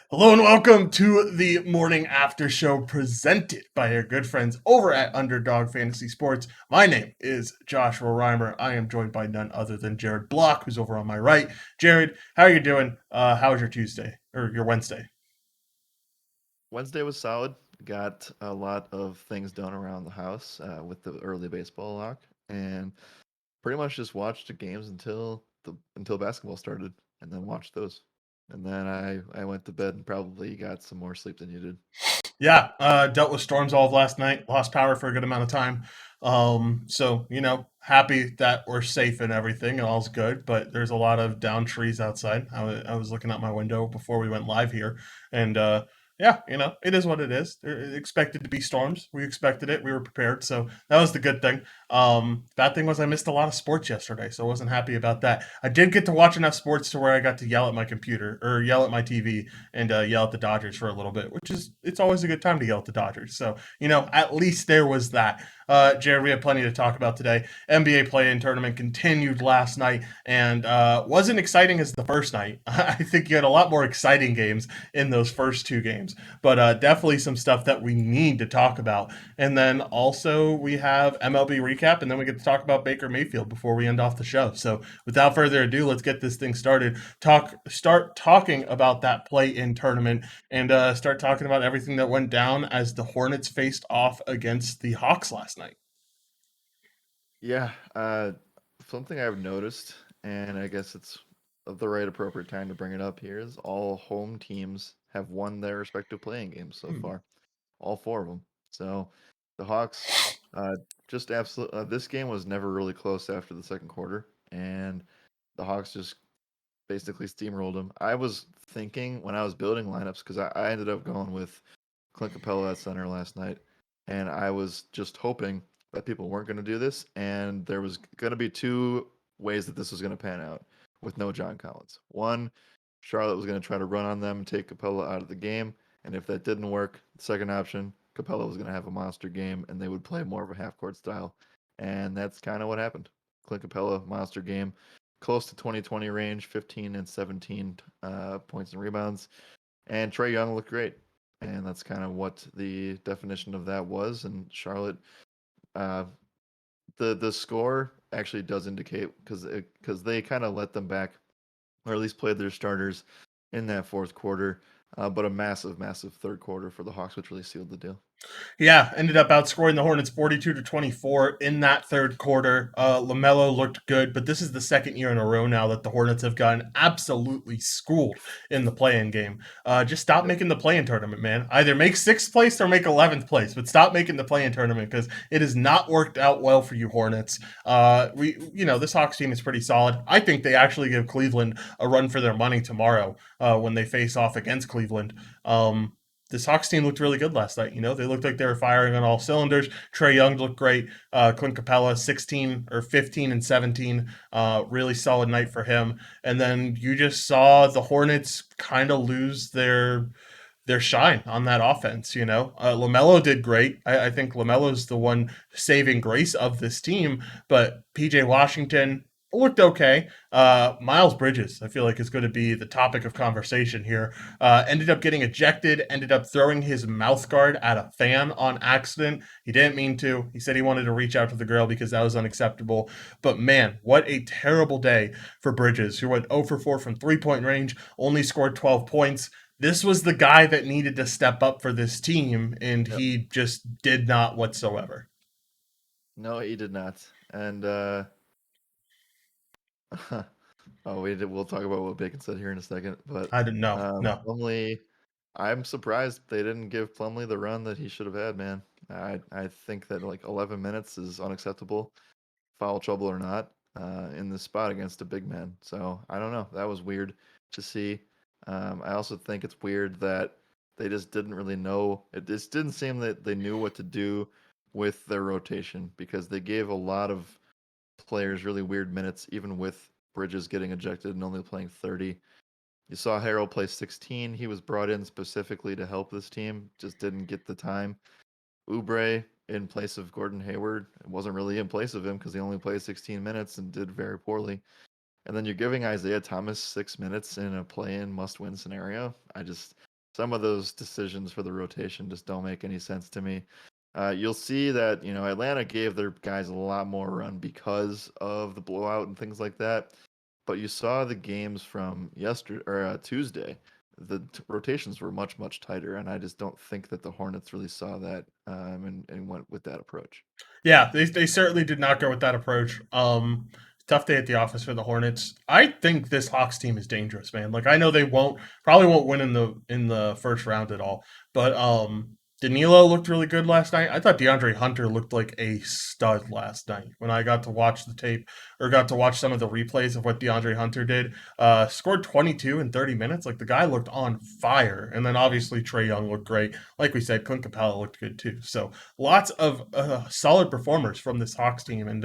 Hello and welcome to the morning after show presented by our good friends over at Underdog Fantasy Sports. My name is Joshua Reimer. I am joined by none other than Jared Block, who's over on my right. Jared, how are you doing? How was your Tuesday or your Wednesday? Wednesday was solid. Got a lot of things done around the house with the early baseball lock, and pretty much just watched the games until basketball started, and then watched those. And then I went to bed and probably got some more sleep than you did. Yeah, dealt with storms all of last night. Lost power for a good amount of time. Happy that we're safe and everything, and all's good. But there's a lot of down trees outside. I was looking out my window before we went live here, and yeah, it is what it is. There expected to be storms. We expected it. We were prepared. So that was the good thing. Bad thing was I missed a lot of sports yesterday, so I wasn't happy about that. I did get to watch enough sports to where I got to yell at my computer or yell at my TV and yell at the Dodgers for a little bit, which is it's always a good time to yell at the Dodgers. So at least there was that. Jared, we have plenty to talk about today. NBA play-in tournament continued last night and wasn't exciting as the first night. I think you had a lot more exciting games in those first two games, but definitely some stuff that we need to talk about. And then also we have MLB recap, and then we get to talk about Baker Mayfield before we end off the show. So without further ado, let's get this thing started. Start talking about that play-in tournament and start talking about everything that went down as the Hornets faced off against the Hawks last night. Yeah, something I've noticed, and I guess it's of the right appropriate time to bring it up here, is all home teams have won their respective playing games so Hmm. far. All four of them. So the Hawks, uh, just absolute. This game was never really close after the second quarter, and the Hawks just basically steamrolled them. I was thinking when I was building lineups because I ended up going with Clint Capella at center last night, and I was just hoping that people weren't going to do this, and there was going to be two ways that this was going to pan out with no John Collins. One, Charlotte was going to try to run on them, take Capella out of the game, and if that didn't work, the second option, Capella was going to have a monster game, and they would play more of a half court style, and that's kind of what happened. Clint Capella monster game, close to 2020 range, 15 and 17 points and rebounds, and Trey Young looked great, and that's kind of what the definition of that was. And Charlotte, uh, the score actually does indicate because they kind of let them back, or at least played their starters in that fourth quarter. But a massive third quarter for the Hawks, which really sealed the deal. Yeah, ended up outscoring the Hornets 42-24 in that third quarter. LaMelo looked good, but this is the second year in a row now that the Hornets have gotten absolutely schooled in the play-in game. Just stop Yep. making the play-in tournament, man. Either make sixth place or make 11th place, but stop making the play-in tournament because it has not worked out well for you Hornets. This Hawks team is pretty solid. I think they actually give Cleveland a run for their money tomorrow when they face off against Cleveland. This Hawks team looked really good last night. They looked like they were firing on all cylinders. Trey Young looked great. Clint Capella, 16 or 15 and 17. Really solid night for him. And then you just saw the Hornets kind of lose their shine on that offense. Lamelo did great. I think Lamelo's the one saving grace of this team, but PJ Washington looked okay. Miles Bridges, I feel like, is going to be the topic of conversation here. Ended up getting ejected. Ended up throwing his mouth guard at a fan on accident. He didn't mean to. He said he wanted to reach out to the girl because that was unacceptable. But man, what a terrible day for Bridges, who went 0 for 4 from 3-point range, only scored 12 points. This was the guy that needed to step up for this team, and Yep. he just did not whatsoever. No, he did not. And we'll talk about what Bacon said here in a second. But I didn't know. No. Plumlee, I'm surprised they didn't give Plumlee the run that he should have had, man. I think that like 11 minutes is unacceptable, foul trouble or not, in this spot against a big man. So I don't know. That was weird to see. I also think it's weird that they just didn't really know. It just didn't seem that they knew what to do with their rotation because they gave a lot of players really weird minutes, even with Bridges getting ejected and only playing 30. You saw Harrell play 16. He was brought in specifically to help this team, just didn't get the time. Oubre in place of Gordon Hayward. It wasn't really in place of him because he only played 16 minutes and did very poorly. And then you're giving Isaiah Thomas 6 minutes in a play-in must-win scenario. some of those decisions for the rotation just don't make any sense to me. You'll see that Atlanta gave their guys a lot more run because of the blowout and things like that. But you saw the games from yesterday or Tuesday. The rotations were much tighter, and I just don't think that the Hornets really saw that and went with that approach. Yeah, they certainly did not go with that approach. Tough day at the office for the Hornets. I think this Hawks team is dangerous, man. Like I know they probably won't win in the first round at all, but Danilo looked really good last night. I thought DeAndre Hunter looked like a stud last night when I got to watch the tape or got to watch some of the replays of what DeAndre Hunter did. Scored 22 in 30 minutes. Like the guy looked on fire, and then obviously Trey Young looked great. Like we said, Clint Capella looked good too. So lots of solid performers from this Hawks team, and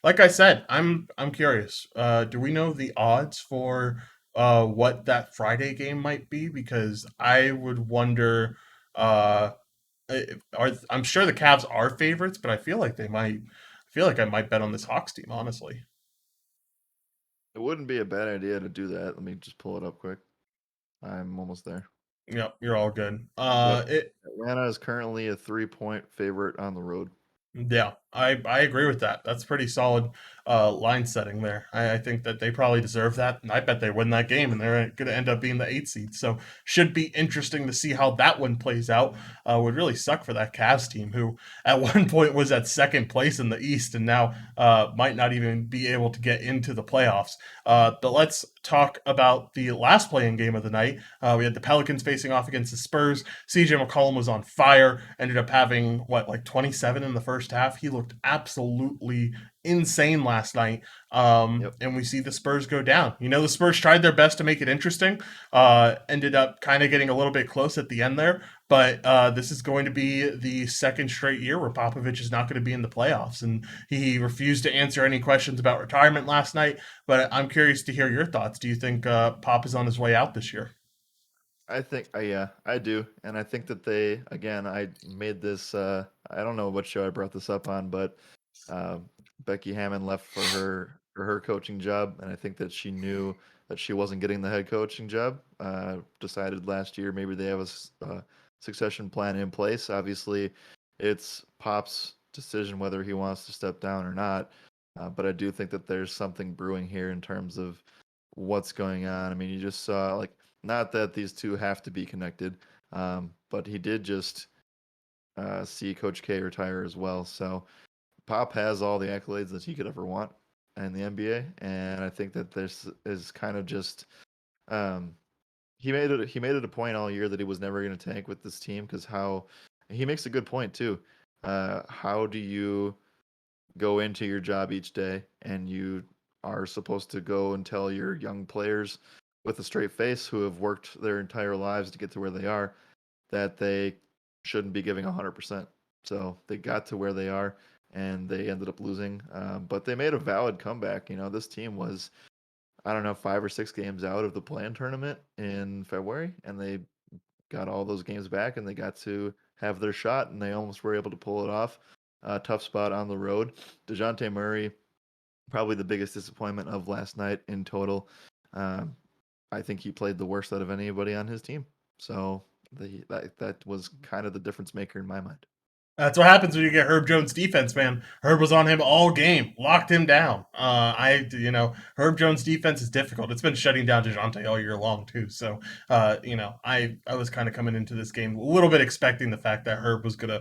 like I said, I'm curious. Do we know the odds for what that Friday game might be? Because I would wonder. I'm sure the Cavs are favorites, but I feel like they might. I feel like I might bet on this Hawks team, honestly. It wouldn't be a bad idea to do that. Let me just pull it up quick. I'm almost there. Yep, you're all good. Yep. Atlanta is currently a 3-point favorite on the road. Yeah, I agree with that. That's pretty solid line setting there. I think that they probably deserve that, and I bet they win that game, and they're going to end up being the 8th seed. So should be interesting to see how that one plays out. Would really suck for that Cavs team, who at one point was at second place in the East, and now might not even be able to get into the playoffs. But let's talk about the last playing game of the night. We had the Pelicans facing off against the Spurs. CJ McCollum was on fire, ended up having, like 27 in the first half. He looked absolutely insane last night. Yep. And we see the Spurs go down. The Spurs tried their best to make it interesting, ended up kind of getting a little bit close at the end there. But this is going to be the second straight year where Popovich is not going to be in the playoffs. And he refused to answer any questions about retirement last night. But I'm curious to hear your thoughts. Do you think Pop is on his way out this year? I think, yeah, I do, and I think that I made this. I don't know what show I brought this up on, but uh, Becky Hammond left for her coaching job, and I think that she knew that she wasn't getting the head coaching job. Decided last year maybe they have a succession plan in place. Obviously, it's Pop's decision whether he wants to step down or not, but I do think that there's something brewing here in terms of what's going on. I mean, you just saw like not that these two have to be connected, but he did just see Coach K retire as well. So Pop has all the accolades that he could ever want in the NBA, and I think that this is kind of just um, he made it a point all year that he was never going to tank with this team because how he makes a good point too. How do you go into your job each day and you are supposed to go and tell your young players with a straight face who have worked their entire lives to get to where they are that they shouldn't be giving 100%. So they got to where they are and they ended up losing. But they made a valid comeback. This team was, I don't know, 5 or 6 games out of the play-in tournament in February, and they got all those games back and they got to have their shot and they almost were able to pull it off. Tough spot on the road. DeJounte Murray, probably the biggest disappointment of last night in total. Um, I think he played the worst out of anybody on his team. So that was kind of the difference maker in my mind. That's what happens when you get Herb Jones defense, man. Herb was on him all game, locked him down. Herb Jones defense is difficult. It's been shutting down Dejounte all year long too. So, I was kind of coming into this game a little bit expecting the fact that Herb was gonna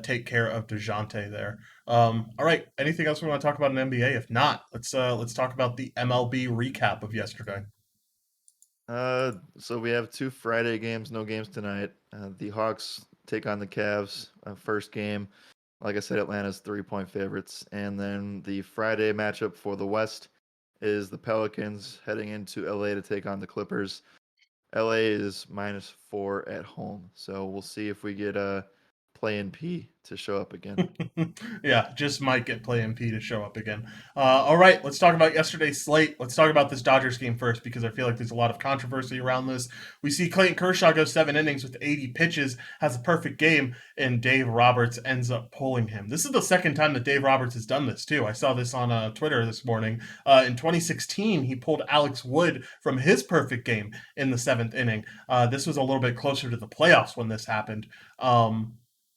take care of Dejounte there. All right. Anything else we want to talk about in NBA? If not, let's talk about the MLB recap of yesterday. So we have 2 Friday games, no games tonight. The Hawks take on the Cavs. First game, like I said, Atlanta's 3-point favorites, and then the Friday matchup for the West is the Pelicans heading into LA to take on the Clippers. LA is -4 at home, so we'll see if we get Play-in P to show up again. Yeah, just might get Play MP to show up again. All right, let's talk about yesterday's slate. Let's talk about this Dodgers game first because I feel like there's a lot of controversy around this. We see Clayton Kershaw go 7 innings with 80 pitches, has a perfect game, and Dave Roberts ends up pulling him. This is the second time that Dave Roberts has done this, too. I saw this on Twitter this morning. In 2016, he pulled Alex Wood from his perfect game in the 7th inning. This was a little bit closer to the playoffs when this happened.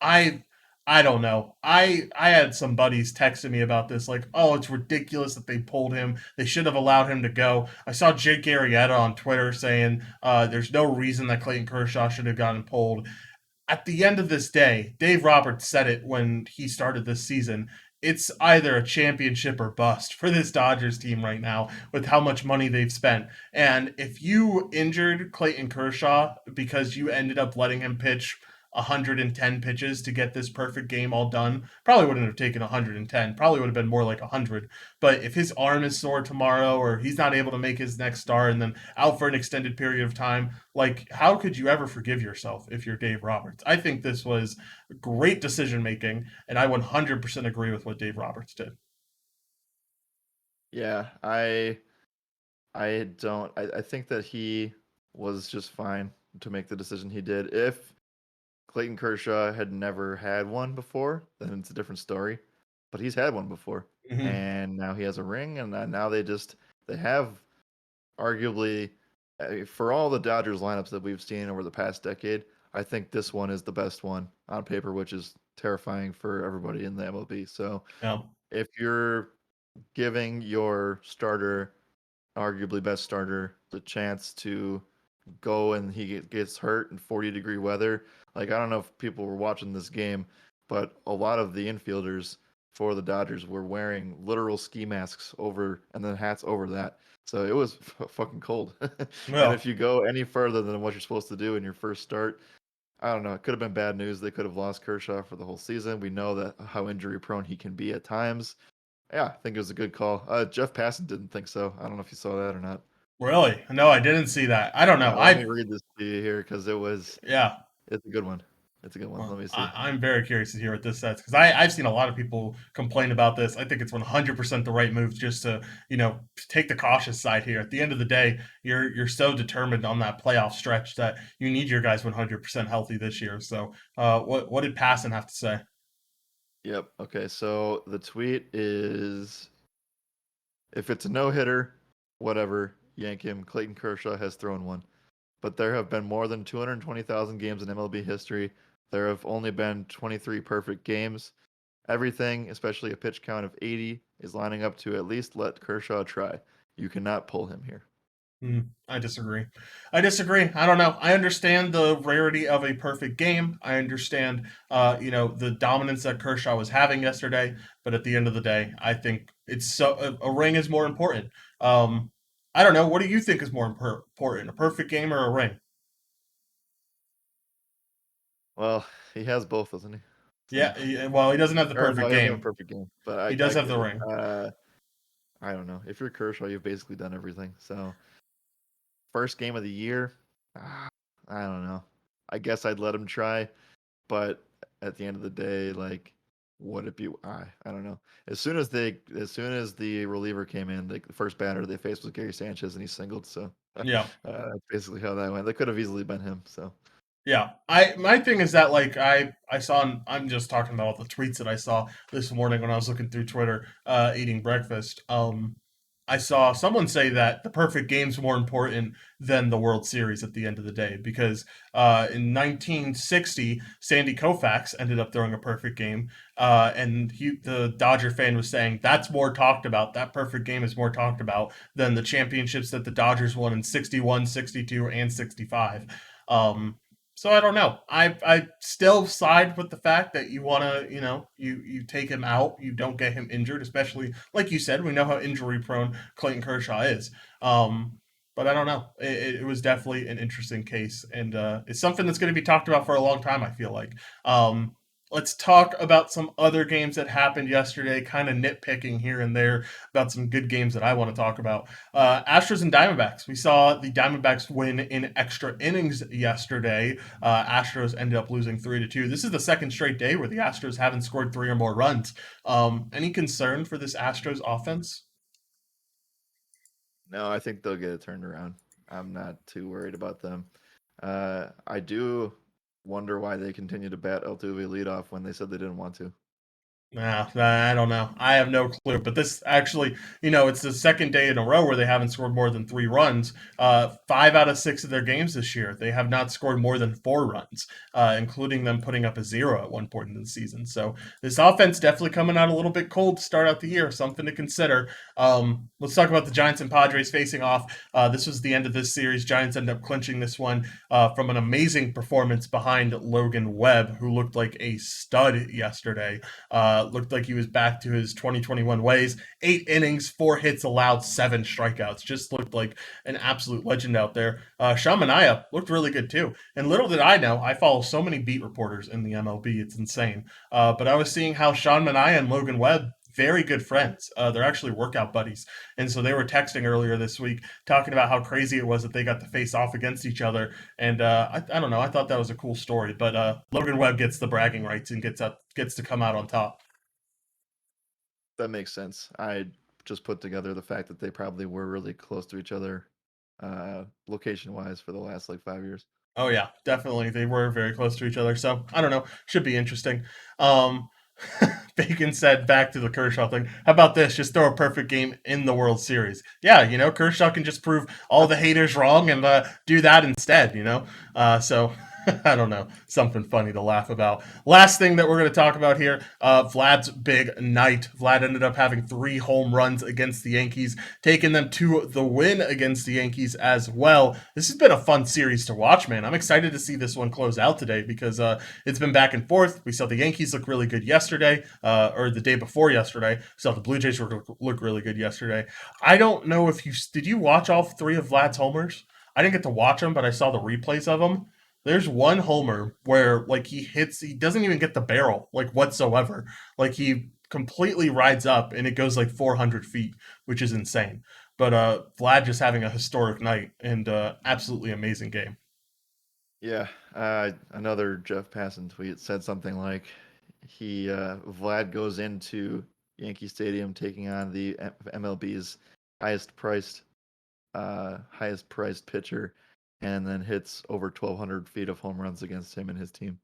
I I don't know. I had some buddies texting me about this, like, oh, it's ridiculous that they pulled him. They should have allowed him to go. I saw Jake Arrieta on Twitter saying there's no reason that Clayton Kershaw should have gotten pulled. At the end of this day, Dave Roberts said it when he started this season. It's either a championship or bust for this Dodgers team right now with how much money they've spent. And if you injured Clayton Kershaw because you ended up letting him pitch 110 pitches to get this perfect game all done, probably wouldn't have taken 110, probably would have been more like 100. But if his arm is sore tomorrow or he's not able to make his next start and then out for an extended period of time, like, how could you ever forgive yourself if you're Dave Roberts? I think this was great decision making, and I 100% agree with what Dave Roberts did. Yeah, I don't. I think that he was just fine to make the decision he did. If Clayton Kershaw had never had one before, then it's a different story. But he's had one before, Mm-hmm. and now he has a ring, and now they have arguably for all the Dodgers lineups that we've seen over the past decade. I think this one is the best one on paper, which is terrifying for everybody in the MLB. So Yeah. if you're giving your starter, arguably best starter, the chance to go and he gets hurt in 40-degree weather. Like, I don't know if people were watching this game, but a lot of the infielders for the Dodgers were wearing literal ski masks over and then hats over that. So it was fucking cold. And Well, if you go any further than what you're supposed to do in your first start, I don't know. It could have been bad news. They could have lost Kershaw for the whole season. We know that how injury prone he can be at times. Yeah, I think it was a good call. Jeff Passan didn't think so. I don't know if you saw that or not. really? No, I didn't see that. I don't know. Let me read this to you here because Yeah. it's a good one. It's a good one. Let Well, me see. I'm very curious to hear what this says because I've seen a lot of people complain about this. I think it's 100% the right move just to take the cautious side here. At the end of the day, you're so determined on that playoff stretch that you need your guys 100% healthy this year. So, what did Passon have to say? Yep. Okay. So the tweet is if it's a no hitter, whatever, yank him. Clayton Kershaw has thrown one. But there have been more than 220,000 games in MLB history. There have only been 23 perfect games. Everything, especially a pitch count of 80, is lining up to at least let Kershaw try. You cannot pull him here. I disagree. I disagree. I don't know. I understand the rarity of a perfect game. I understand, the dominance that Kershaw was having yesterday. But at the end of the day, I think it's a ring is more important. I don't know. What do you think is more important, a perfect game or a ring? Well, he has both, doesn't he? So, Yeah. Well, he doesn't have the or no, perfect he doesn't have a game. perfect game, but He I does have get the it. ring. I don't know. If you're Kershaw, you've basically done everything. So, first game of the year, ah, I don't know. I guess I'd let him try, but at the end of the day, like, would it be? I don't know. As soon as the reliever came in, the first batter they faced was Gary Sanchez, and he singled. So, Yeah. that's basically how that went. That could have easily been him. So, Yeah, I my thing is that like I saw I'm just talking about all the tweets that I saw this morning when I was looking through Twitter, eating breakfast. I saw someone say that the perfect game's more important than the World Series at the end of the day because in 1960 Sandy Koufax ended up throwing a perfect game, and the Dodger fan was saying that's more talked about. That perfect game is more talked about than the championships that the Dodgers won in 61, 62, and 65. So I don't know. I still side with the fact that you want to, you take him out, you don't get him injured, especially like you said, we know how injury prone Clayton Kershaw is. But I don't know. It was definitely an interesting case, and it's something that's going to be talked about for a long time. I feel like. let's talk about some other games that happened yesterday, kind of nitpicking here and there about some good games that I want to talk about. Astros and Diamondbacks. We saw the Diamondbacks win in extra innings yesterday. Astros ended up losing 3-2. This is the second straight day where the Astros haven't scored three or more runs. Any concern for this Astros offense? No, I think they'll get it turned around. I'm not too worried about them. I do wonder why they continue to bat Altuve leadoff when they said they didn't want to. Nah, I don't know. I have no clue. But this actually, it's the second day in a row where they haven't scored more than three runs. 5 out of 6 of their games this year, they have not scored more than 4 runs, including them putting up a zero at one point in the season. So this offense definitely coming out a little bit cold to start out the year. Something to consider. Let's talk about the Giants and Padres facing off. This was the end of this series. Giants end up clinching this one from an amazing performance behind Logan Webb, who looked like a stud yesterday. Looked like he was back to his 2021 ways. 8 innings, 4 hits allowed, 7 strikeouts. Just looked like an absolute legend out there. Sean Manaea looked really good too. And little did I know, I follow so many beat reporters in the MLB. It's insane. But I was seeing how Sean Manaea and Logan Webb, very good friends. They're actually workout buddies. And so they were texting earlier this week talking about how crazy it was that they got to face off against each other. And I don't know. I thought that was a cool story. But Logan Webb gets the bragging rights and gets to come out on top. That makes sense. I just put together the fact that they probably were really close to each other, location wise, for the last like 5 years. Oh yeah, definitely. They were very close to each other. So I don't know. Should be interesting. Um, Bacon said back to the Kershaw thing. How about this? Just throw a perfect game in the World Series. Yeah, Kershaw can just prove all the haters wrong and do that instead. So I don't know. Something funny to laugh about. Last thing that we're going to talk about here, Vlad's big night. Vlad ended up having 3 home runs against the Yankees, taking them to the win against the Yankees as well. This has been a fun series to watch, man. I'm excited to see this one close out today because it's been back and forth. We saw the Yankees look really good yesterday, or the day before yesterday. We saw the Blue Jays look really good yesterday. I don't know if did you watch all 3 of Vlad's homers? I didn't get to watch them, but I saw the replays of them. There's one homer where like he doesn't even get the barrel like whatsoever. Like he completely rides up and it goes like 400 feet, which is insane. But Vlad just having a historic night and absolutely amazing game. Yeah, another Jeff Passan tweet said something like he Vlad goes into Yankee Stadium taking on the MLB's highest priced pitcher, and then hits over 1,200 feet of home runs against him and his team.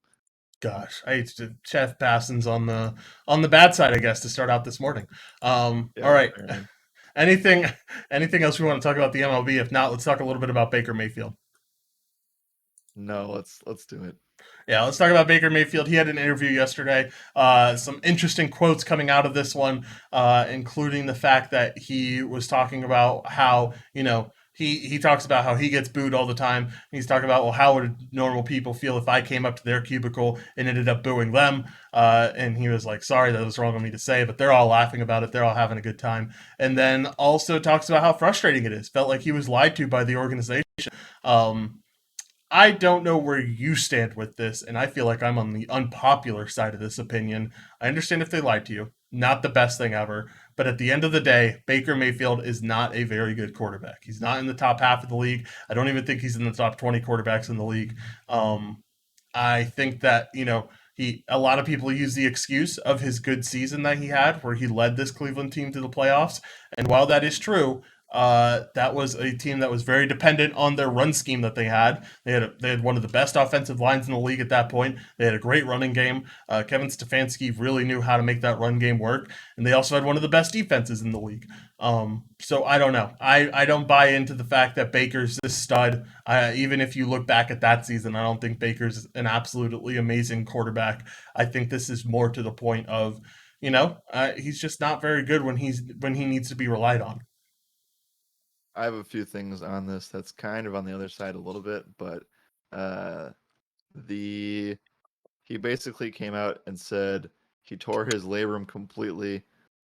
Gosh, I hate to Chef Passon's on the bad side, I guess, to start out this morning. All Yeah, right. apparently. Anything anything else we want to talk about the MLB? If not, let's talk a little bit about Baker Mayfield. No, let's do it. Yeah, let's talk about Baker Mayfield. He had an interview yesterday. Some interesting quotes coming out of this one, including the fact that he was talking about how he talks about how he gets booed all the time. He's talking about, well, how would normal people feel if I came up to their cubicle and ended up booing them? And he was like, sorry, that was wrong of me to say, but they're all laughing about it. They're all having a good time. And then also talks about how frustrating it is. Felt like he was lied to by the organization. Um, I don't know where you stand with this, and I feel like I'm on the unpopular side of this opinion. I understand if they lied to you, not the best thing ever, but at the end of the day, Baker Mayfield is not a very good quarterback. He's not in the top half of the league. I don't even think he's in the top 20 quarterbacks in the league. I think that, a lot of people use the excuse of his good season that he had, where he led this Cleveland team to the playoffs. And while that is true, that was a team that was very dependent on their run scheme that they had. They had one of the best offensive lines in the league at that point. They had a great running game. Kevin Stefanski really knew how to make that run game work, and they also had one of the best defenses in the league. So I don't know. I don't buy into the fact that Baker's this stud. Even if you look back at that season, I don't think Baker's an absolutely amazing quarterback. I think this is more to the point of, he's just not very good when he needs to be relied on. I have a few things on this that's kind of on the other side a little bit, but uh, the he basically came out and said he tore his labrum completely,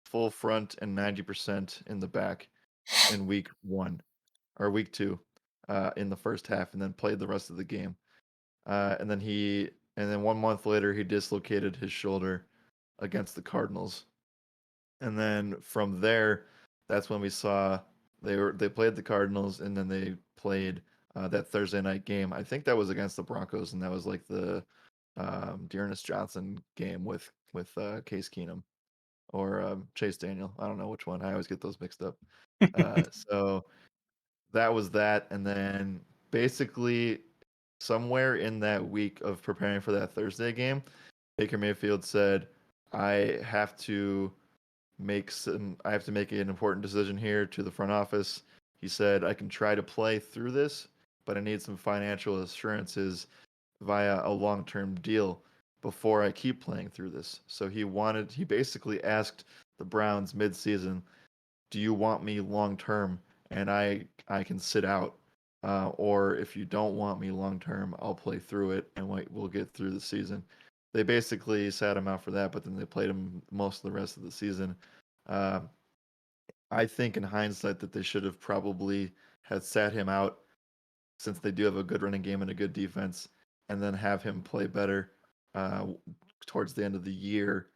full front and 90% in the back in week 1 or week 2, in the first half, and then played the rest of the game. And then he and then 1 month later he dislocated his shoulder against the Cardinals. And then from there, that's when we saw they played the Cardinals, and then they played that Thursday night game. I think that was against the Broncos, and that was like the Dearness Johnson game with Case Keenum or Chase Daniel. I don't know which one. I always get those mixed up. So that was that, and then basically somewhere in that week of preparing for that Thursday game, Baker Mayfield said, "I have to I have to make an important decision here to the front office." He said, "I can try to play through this, but I need some financial assurances via a long-term deal before I keep playing through this." So he basically asked the Browns mid-season, "Do you want me long term, and I can sit out, or if you don't want me long term, I'll play through it and we'll get through the season." They basically sat him out for that, but then they played him most of the rest of the season. Uh, I think in hindsight that they should have probably had sat him out, since they do have a good running game and a good defense, and then have him play better uh, towards the end of the year.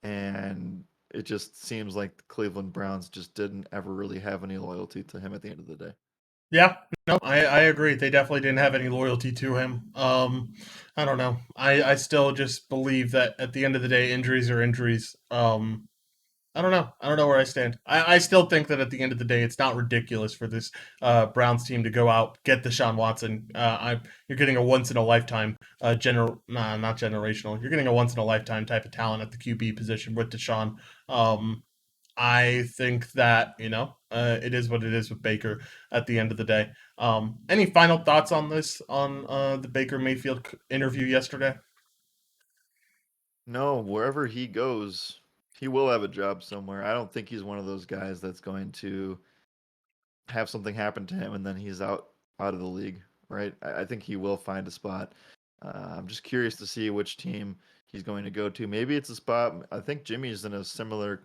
And it just seems like the Cleveland Browns just didn't ever really have any loyalty to him at the end of the day. Yeah, no, I agree. They definitely didn't have any loyalty to him. I don't know. I still just believe that at the end of the day, injuries are injuries. I don't know. I don't know where I stand. I still think that at the end of the day, it's not ridiculous for this Browns team to go out, get Deshaun Watson. You're getting a once in a lifetime, not generational. You're getting a once in a lifetime type of talent at the QB position with Deshaun. Um, I think that it is what it is with Baker at the end of the day. Any final thoughts on this on the Baker Mayfield interview yesterday? No, wherever he goes, he will have a job somewhere. I don't think he's one of those guys that's going to have something happen to him and then he's out of the league, right? I think he will find a spot. I'm just curious to see which team he's going to go to. Maybe it's a spot. I think Jimmy's in a similar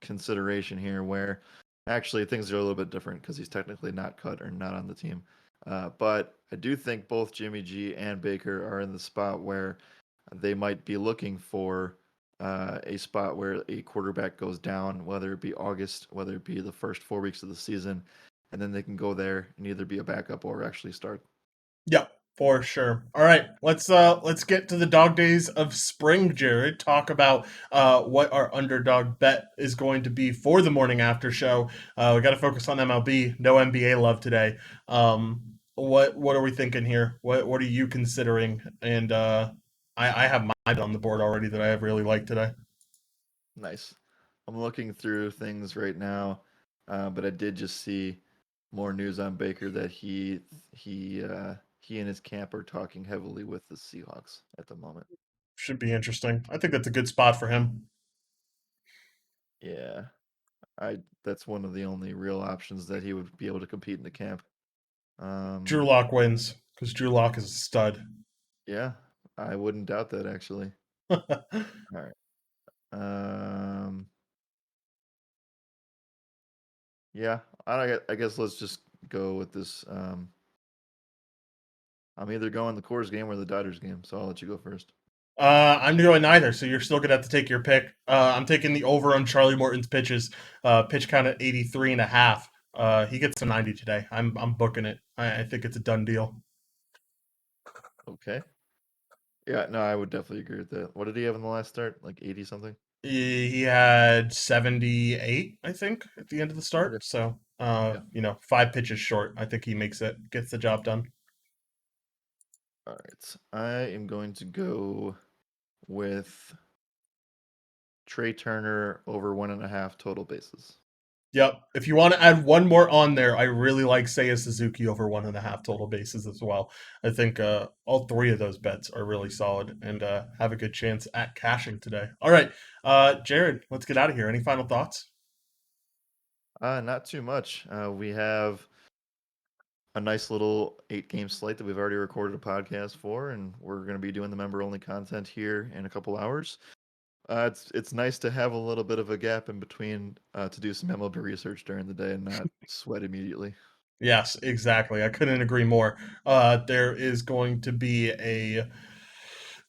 consideration here where actually things are a little bit different because he's technically not cut or not on the team. But I do think both Jimmy G and Baker are in the spot where they might be looking for a spot where a quarterback goes down, whether it be August, whether it be the first 4 weeks of the season, and then they can go there and either be a backup or actually start. Yep, for sure. All right, let's get to the dog days of spring, Jared. Talk about what our underdog bet is going to be for the morning after show. We got to focus on MLB. No NBA love today. What are we thinking here? What are you considering? And I have mine on the board already that I have really liked today. Nice. I'm looking through things right now, but I did just see more news on Baker that he and his camp are talking heavily with the Seahawks at the moment. Should be interesting. I think that's a good spot for him. Yeah, I that's one of the only real options that he would be able to compete in the camp. Drew Um, Lock wins because Drew Lock is a stud. yeah, I wouldn't doubt that actually. All right. Um, yeah, I guess let's just go with this. I'm either going the Coors game or the Dodgers game, so I'll let you go first. I'm doing neither, so you're still gonna have to take your pick. I'm taking the over on Charlie Morton's pitches. Pitch count at 83 and a half. He gets to 90 today. I'm booking it. I think it's a done deal. Okay. Yeah, no, I would definitely agree with that. What did he have in the last start? Like 80 something? He had 78, I think, at the end of the Okay. start. So, Yeah. 5 pitches short. I think he makes it, gets the job done. All right. I am going to go with Trey Turner over 1.5 total bases. Yep. If you want to add one more on there, I really like Seiya Suzuki over 1.5 total bases as well. I think all three of those bets are really solid and have a good chance at cashing today. All right, Jared, let's get out of here. Any final thoughts? Not too much. We have a nice little 8 game slate that we've already recorded a podcast for, and we're going to be doing the member only content here in a couple hours. It's nice to have a little bit of a gap in between to do some MLB research during the day and not sweat immediately. Yes, exactly. I couldn't agree more. There is going to be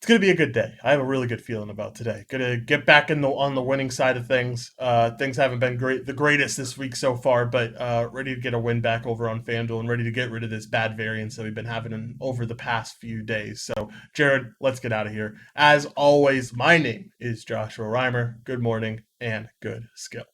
It's gonna be a good day. I have a really good feeling about today. Gonna get back in the on the winning side of things. Things haven't been the greatest this week so far, but ready to get a win back over on FanDuel and ready to get rid of this bad variance that we've been having over the past few days. So, Jared, let's get out of here. As always, my name is Joshua Reimer. Good morning and good skill.